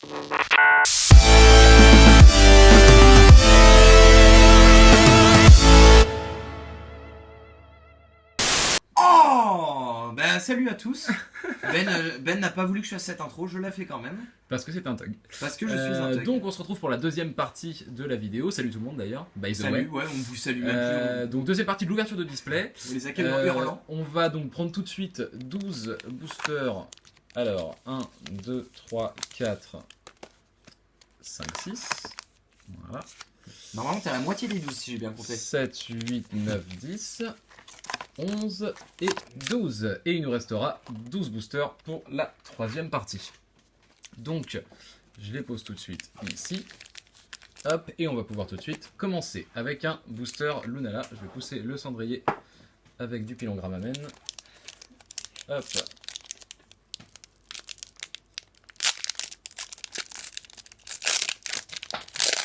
Oh ben salut à tous. Ben n'a pas voulu que je fasse cette intro, je la fais quand même. Parce que c'est un thug. Parce que je suis un thug. Donc on se retrouve pour la deuxième partie de la vidéo. Salut tout le monde d'ailleurs. By the way. Salut, ouais, on vous salue même plus. Donc deuxième partie de l'ouverture de display. On les accueille en hurlant. On va donc prendre tout de suite 12 boosters. Alors 1, 2, 3, 4, 5, 6. Voilà. Normalement t'as la moitié des 12 si j'ai bien compté. 7, 8, 9, 10. 11 et 12. Et il nous restera 12 boosters pour la troisième partie. Donc, je les pose tout de suite ici. Hop, et on va pouvoir tout de suite commencer avec un booster Lunala. Je vais pousser le cendrier avec du pilon Grammamen. Hop.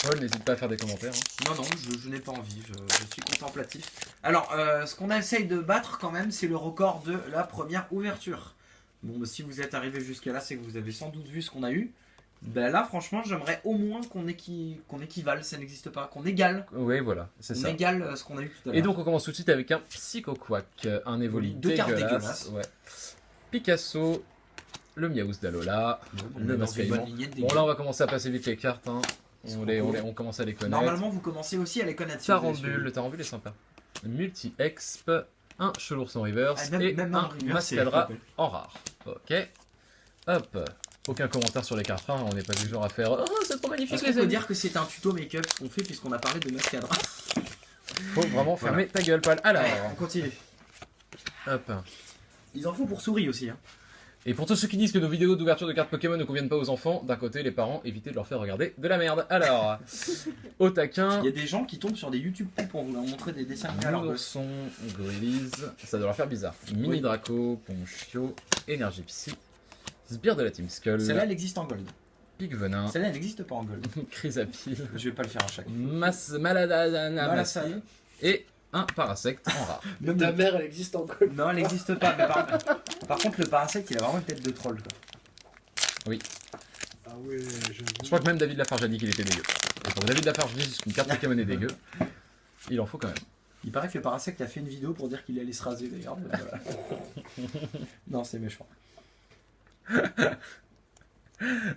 Paul, n'hésite pas à faire des commentaires. Hein. Non, je n'ai pas envie, je suis contemplatif. Alors, ce qu'on essaye de battre quand même, c'est le record de la première ouverture. Bon, si vous êtes arrivé jusqu'à là, c'est que vous avez sans doute vu ce qu'on a eu. Ben là, franchement, j'aimerais au moins qu'on équivale, ça n'existe pas, qu'on égale. Oui, voilà, c'est ça. On égale ce qu'on a eu tout à l'heure. Et donc, on commence tout de suite avec un Psycho Quack, un Evoli Deux cartes dégueulasses. Ouais. Picasso, le Miaous d'Alola, le Mascaïmon. Bon, là, on va commencer à passer vite les cartes. Hein. On commence à les connaître. Normalement, vous commencez aussi à les connaître. Tarambule, le Tarambule est sympa. Multi-Exp, un Chelours en reverse et un Mascadra en rare. Ok. Hop. Aucun commentaire sur les cartes rares, on n'est pas du genre à faire « Oh, c'est trop magnifique les amis !» On peut dire que c'est un tuto make-up ce qu'on fait puisqu'on a parlé de Mascadra. Faut vraiment fermer ta gueule, Paul. Alors, on continue. Hop. Ils en font pour souris aussi. Hein. Et pour tous ceux qui disent que nos vidéos d'ouverture de cartes Pokémon ne conviennent pas aux enfants, d'un côté, les parents, évitez de leur faire regarder de la merde. Alors, au taquin... Il y a des gens qui tombent sur des YouTube pour vous leur montrer des dessins animés à leur gosse. Son, Grillis, ça doit leur faire bizarre. Mini Draco, Ponchio, Énergie Psy, Sbire de la Team Skull. Celle-là, elle existe en gold. Pic Venin. Celle-là, elle n'existe pas en gold. Chrysapile. Je vais pas le faire à chaque fois. Maladana. Et un Parasect en rare. Même ta mère, elle existe en gold. Non, elle n'existe pas. Mais par contre, le Parasect, il a vraiment une tête de troll. Quoi. Oui. Ah ouais, je crois que même David Lafarge a dit qu'il était dégueu. Et quand David Lafarge dit qu'une carte Pokémon est dégueu, il en faut quand même. Il paraît que le Parasect a fait une vidéo pour dire qu'il allait se raser d'ailleurs. Voilà. Non, c'est méchant.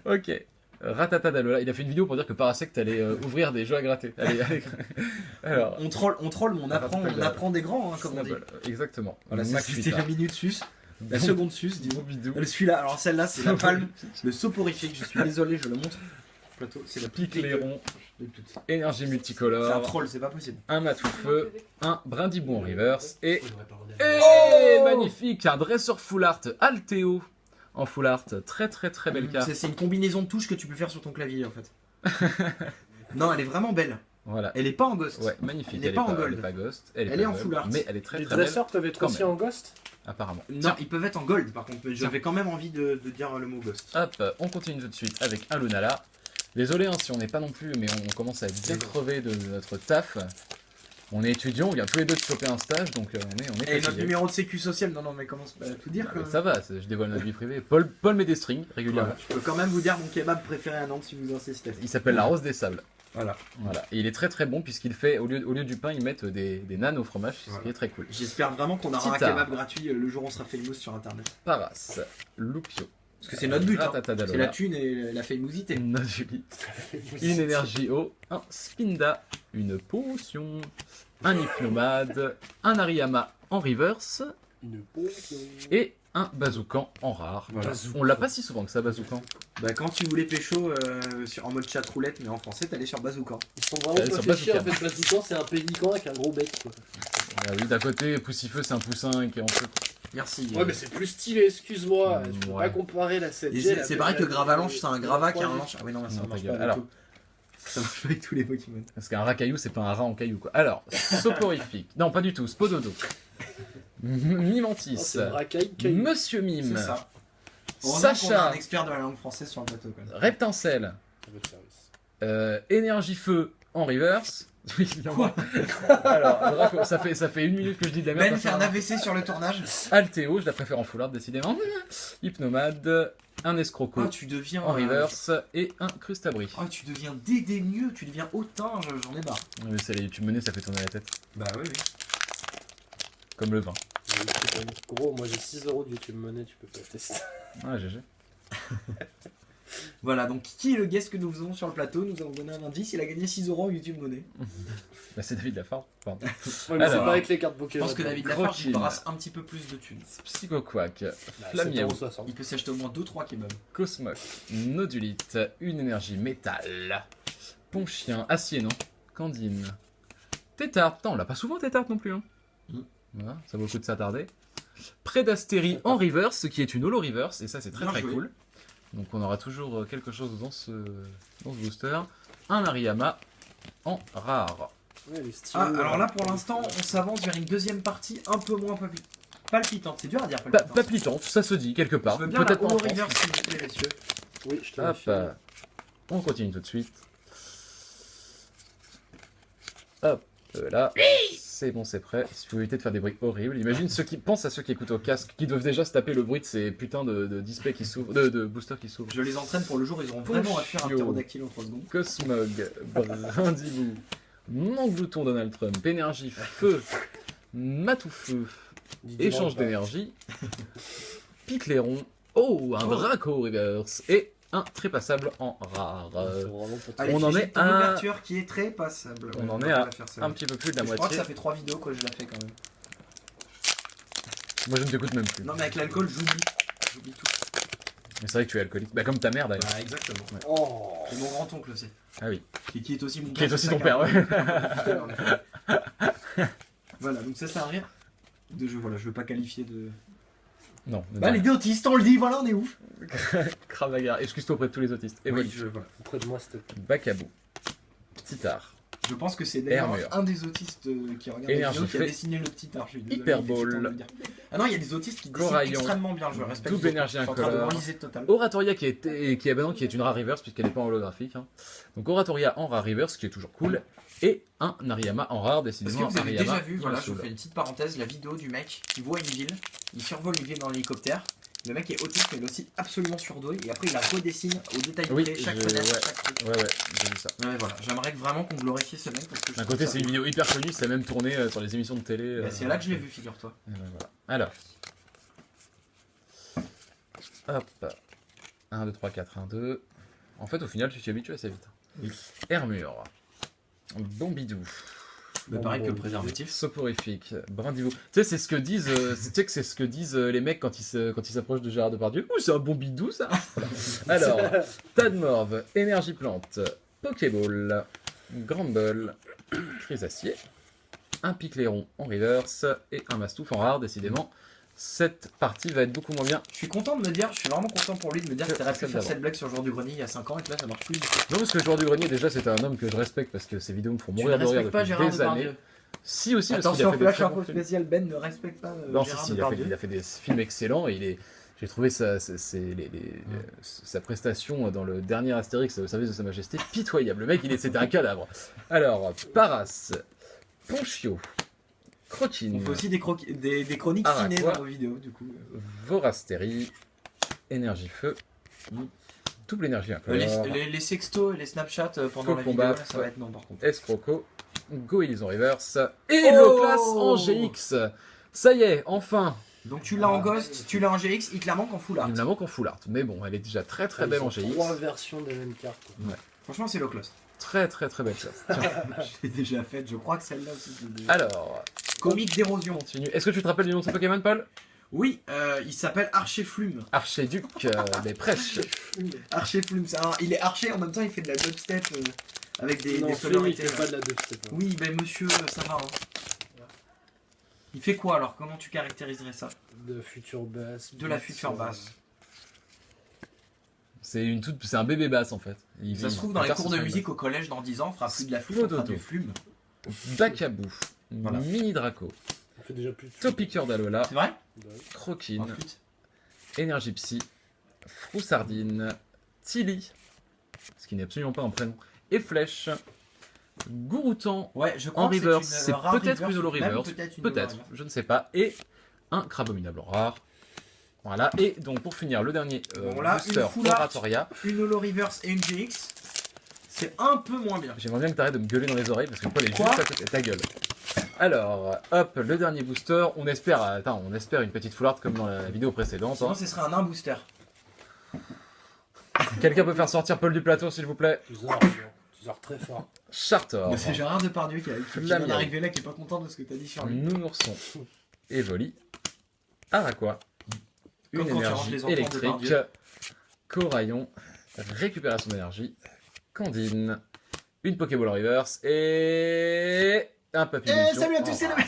Ok. Ratata d'Alola, il a fait une vidéo pour dire que Parasect allait ouvrir des jeux à gratter. Alors, on troll, mais on apprend des grands, hein, comme on dit. Exactement. Voilà, c'était la minute sus, la seconde sus, disons. Celui-là, alors celle-là, c'est la palme, le soporifique. Je suis désolé, je le montre. Plateau, c'est la Pique-Léron, énergie multicolore. C'est un troll, c'est pas possible. Un Matoufeu, un Brindibou en reverse et magnifique, un dresseur full art Alteo. En full art, très belle carte. C'est une combinaison de touches que tu peux faire sur ton clavier en fait. Non, elle est vraiment belle. Voilà. Elle est pas en ghost. Ouais, magnifique. Elle est pas en gold. Elle est pas ghost. Elle est en full art. Mais elle est très Les belle. dresseurs peuvent être aussi en ghost. Apparemment. Non, Tiens. ils peuvent être en gold par contre. Mais j'avais quand même envie de dire le mot ghost. Hop, on continue tout de suite avec un Lunala. Désolé hein, si on n'est pas non plus, mais on commence à être bien crevé de notre taf. On est étudiant, on vient tous les deux de choper un stage, donc on est Et notre numéro de sécu social, non mais commence pas à tout dire. Ça va, je dévoile notre vie privée. Paul met des strings régulièrement. Voilà, je peux quand même vous dire mon kebab préféré à Nantes si vous insistez. Il s'appelle la Rose des Sables. Voilà. Et il est très bon puisqu'il fait, au lieu du pain, ils mettent des nanes au fromage, ce qui est très cool. J'espère vraiment qu'on aura un kebab gratuit le jour où on sera famous sur internet. Paras, Loupio. Parce que c'est notre but, hein. C'est la thune et la fameosité. Notre Julite. Une énergie eau, un Spinda, une potion, un Hypnomade, un Ariyama en reverse, et un Bazoukan en rare. Voilà. On l'a pas si souvent que ça, Bazoukan. Bah quand tu voulais pécho en mode chat roulette, mais en français t'allais sur Bazoukan. Ils sont vraiment pas fait chier, en fait Bazoukan c'est un pélican avec un gros bec quoi. Ah oui, d'un côté Poussifeu c'est un poussin qui est en feu. Merci. Ouais mais c'est plus stylé, excuse-moi, tu peux pas comparer la 7G. C'est pareil que Gravalanche, c'est un Grava qui a un lance. Ah oui non, ça marche pas du tout. Ça marche pas avec tous les Pokémon. Parce qu'un rat caillou c'est pas un rat en caillou quoi. Alors, Soporifique. Non pas du tout, Spododo. Mimantis. Monsieur Mime. C'est ça. Sacha. Un expert de la langue française sur le plateau. Reptincelle. Énergie Feu. en reverse. Oui, il y en a. Alors, Draco, ça fait 1 minute que je dis de la merde. Ben fait un AVC sur le tournage. Altéo, je la préfère en full art décidément. Hypnomade, un escroco Oh, tu deviens. en reverse et un crustabri. Oh, tu deviens dédaigneux, tu deviens hautain, j'en ai marre. Mais c'est les YouTube Money, ça fait tourner la tête. Bah oui, oui. Comme le vin. Gros, moi j'ai 6 € de YouTube Money, tu peux pas tester. Ah, GG. Voilà, donc qui est le guest que nous faisons sur le plateau? Nous allons donner un indice, il a gagné 6 € en YouTube Money. Bah, c'est David Lafarge, pardon. Ouais, mais c'est Alors, pas avec les cartes Je Pokémon. pense que David Lafarge il Croquine. brasse un petit peu plus de thunes. Psychoquack, Bah, Flamiaou, 7,60 €. Il peut s'acheter au moins 2-3 kebabs. Cosmoc, Nodulite, une énergie métal, Ponchien, acier non, Candine, Tétard, putain on l'a pas souvent Tétard non plus hein. Voilà, ça vaut le coup de s'attarder. Prédastérie en reverse, ce qui est une holo reverse, et ça c'est très Bien très joué. cool. Donc on aura toujours quelque chose dans ce booster. Un Ariyama en rare. Ouais, elle est stylée, Ah, alors là pour elle est l'instant, stylée. on s'avance vers une deuxième partie un peu moins palpitante. C'est dur à dire Pa- palpitante. Palpitante, ça se dit quelque part. Je veux bien la Peut-être pas en Holo France. Reverse s'il vous plaît, messieurs. Oui, je te Hop, le file. on continue tout de suite. Hop, là. C'est bon, c'est prêt. Il faut éviter de faire des bruits horribles. Imagine ceux qui pensent à ceux qui écoutent au casque, qui doivent déjà se taper le bruit de ces putains de displays qui s'ouvrent, de boosters qui s'ouvrent. Je les entraîne pour le jour, ils auront vraiment à fuir un Yo. ptérodactyle en 3 secondes. Cosmog, Brindibou, Manglouton Donald Trump, Énergie, Feu, Matoufeu, Didier Échange Lampard. d'énergie, Picléron, oh, un Draco Reverse et un trépassable en rare. C'est vraiment pas Allez, On en Fiji, est ton à- ouverture qui est très passable. On en va est pas à la faire celle-là. Un petit peu plus de la Je crois que moitié. ça fait 3 vidéos que je la fais quand même. Moi je ne t'écoute même plus. Non mais avec l'alcool j'oublie. J'oublie tout. Mais c'est vrai que tu es alcoolique. Bah comme ta mère d'ailleurs. Bah exactement. Oh. C'est mon grand-oncle aussi. Ah oui. Et qui est aussi mon père. Qui est aussi c'est ton ça, père, ouais. Voilà, donc ça c'est un rire de jeu. Voilà, je veux pas qualifier de. Non. Bah les deux autistes, on le dit, voilà, on est ouf. Cravagar. Excuse-toi auprès de tous les autistes. Et Oui, voilà. Auprès de moi, c'était. Bacabou. Petit art. Je pense que c'est d'ailleurs Hermure. un des autistes qui regarde la Énergie vidéo qui a fait. dessiné le petit arche. Hyperball. Ah non, il y a des autistes qui dessinent Coraillon. extrêmement bien, je respecte. Double énergie Je suis en train de incolore. m'enliser total. Oratoria qui est une rare reverse puisqu'elle n'est pas en holographique. Hein. Donc Oratoria en rare reverse, ce qui est toujours cool. Et un Ariyama en rare, Est-ce décidément. que vous avez Ariyama, déjà vu, il voilà, me je vous saoule. fais une petite parenthèse, la vidéo du mec qui voit une ville, il survole une ville dans l'hélicoptère, le mec est autiste mais il est aussi absolument surdoué et après il la redessine au détail Oui, près, chaque je- fenêtre, ouais. chaque truc. Ouais, j'ai vu ça. Ouais, voilà, j'aimerais vraiment qu'on glorifie ce mec parce que je D'un trouve côté, ça c'est une cool. vidéo hyper connue, c'est même tourné sur les émissions de télé. Bah, c'est là que je l'ai vu, figure-toi. Et ben voilà. Alors. Hop. 1, 2, 3, 4, 1, 2. En fait, au final, tu t'y habitues assez vite. Oui. Hermure. Bombidou. Bah, pareil que le préservatif. Soporifique. Brindivou. Tu sais, c'est ce que disent, tu sais que c'est ce que disent les mecs quand ils s'approchent de Gérard Depardieu. Ouh, c'est un bon bidou ça. Alors, Tadmorve, énergie plante, Pokéball, Gramble, Chrysacier, un Picléron en reverse et un Mastouf en rare. Décidément, cette partie va être beaucoup moins bien. Je suis content de me dire, je suis vraiment content pour lui de me dire Que que t'aurais pu celle faire d'avant. cette blague sur le joueur du grenier il y a 5 ans et que là ça marche plus du tout. Non, parce que le joueur du grenier, déjà, c'est un homme que je respecte parce que ses vidéos me font Tu ne mourir de rire respectes pas depuis Gérard des années. Depardieu. Si, aussi, parce qu'il a Attention, fait des flash très bons info films. spécial, Ben ne respecte pas Non, si, Gérard si, Depardieu. il a fait des films excellents et j'ai trouvé sa prestation dans le dernier Astérix au service de Sa Majesté pitoyable. Le mec, c'était un cadavre. Alors, Paras, Ponchio, Croquine, On fait aussi des chroniques Ah, ciné quoi dans nos vidéos du coup. Vorastérie, Énergie Feu, double énergie Les, incolore, les sextos et les Snapchats pendant la Combat, vidéo, là, ça va être non par contre. Escroco, Goélison Reverse et Oh Loclas en GX. Ça y est, enfin, Donc tu l'as en Ghost, tu l'as en GX, il te la manque en full art. il me la manque en full art. Mais bon, elle est déjà très très belle en GX. 3 versions des mêmes cartes. Franchement, c'est low class. Très très très belle chose. Tiens, Je l'ai déjà faite, je crois que celle-là aussi. je l'ai déjà- alors, Comique d'érosion. continue. Est-ce que tu te rappelles du nom de ce Pokémon, Paul? Oui, il s'appelle Archeflume. Archéduc des Prêches. Archeflume, il est archer en même temps, il fait de la dubstep avec des Non, Flume, il sonorités. fait pas de la dubstep. hein. Oui, ben monsieur, ça va. Hein. Il fait quoi alors? Comment tu caractériserais ça? De future basse. De la future basse. C'est un bébé basse en fait. Ça se trouve dans les cours de musique au collège dans 10 ans, on fera plus de la flûte, on fera du flume. Bakabou, Voilà. Mini Draco, On fait déjà plus de Topiqueur d'Alola, C'est vrai? En Croquine, flûte. Énergie Psy, Froussardine, Tilly, ce qui n'est absolument pas un prénom, et Flèche, Gouroutan Ouais, je crois en que reverse, c'est c'est une rare peut-être une holo même reverse, peut-être une holo peut-être, reverse. je ne sais pas, et un Crabominable rare. Voilà, et donc pour finir, le dernier Bon, là, booster une full art. Oratoria. Une holo reverse et une GX, c'est un peu moins bien. J'aimerais bien que t'arrêtes de me gueuler dans les oreilles parce que Paul est Quoi juste à côté de ta gueule. Alors, hop, le dernier booster, on espère une petite full art comme dans la vidéo précédente. Sinon, Hein. ce serait un nain booster. Quelqu'un peut faire sortir Paul du plateau s'il vous plaît? Tu sors très fort. Charter, Mais c'est Gérard Depardieu qui La vient mienne. d'arriver là, qui est pas content de ce que t'as dit sur lui. Nounourson, Evoli, Araqua, Comme une quand tu ranges énergie les enfants électrique, Depardieu. Coraillon, récupération d'énergie, Candine, une Pokéball Reverse et un Papillusion. Eh, salut à tous, c'est le mec.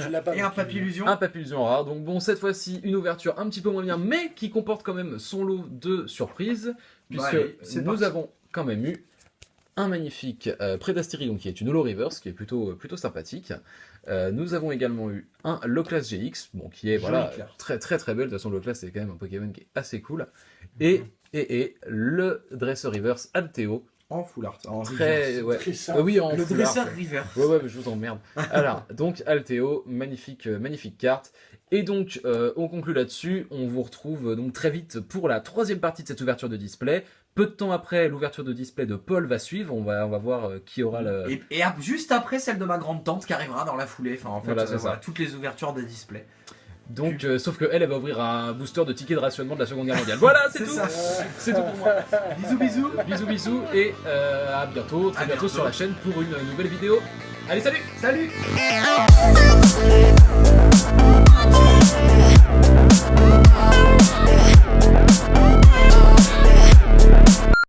Tu l'as pas. Et un donc, papillusion. Un Papillusion rare, donc bon, cette fois-ci, une ouverture un petit peu moins bien, mais qui comporte quand même son lot de surprises, puisque allez, c'est nous parti. avons quand même eu un magnifique Prédastirion qui est une holo reverse, qui est plutôt sympathique. Nous avons également eu un Loclas GX, bon, qui est Jolie voilà, carte. très très très belle, de toute façon Loclas c'est quand même un Pokémon qui est assez cool. Et le Dresseur Reverse Alteo, En full art. En très... reverse. Ouais. Très simple. Oui, en Le full art, dresseur ouais. river. Ouais, mais je vous emmerde. Alors, donc Alteo, magnifique carte. Et donc, on conclut là-dessus. On vous retrouve donc très vite pour la troisième partie de cette ouverture de display. Peu de temps après, l'ouverture de display de Paul va suivre. On va voir qui aura le... Juste après celle de ma grande tante qui arrivera dans la foulée. Enfin, en fait, Voilà, c'est ça. toutes les ouvertures de display. Donc, sauf que elle va ouvrir un booster de tickets de rationnement de la Seconde Guerre mondiale. Voilà, c'est tout. ça. C'est tout pour moi. Bisous, bisous. Bisous, bisous. Et à bientôt, très À bientôt bientôt. sur la chaîne pour une nouvelle vidéo. Allez, salut! Salut.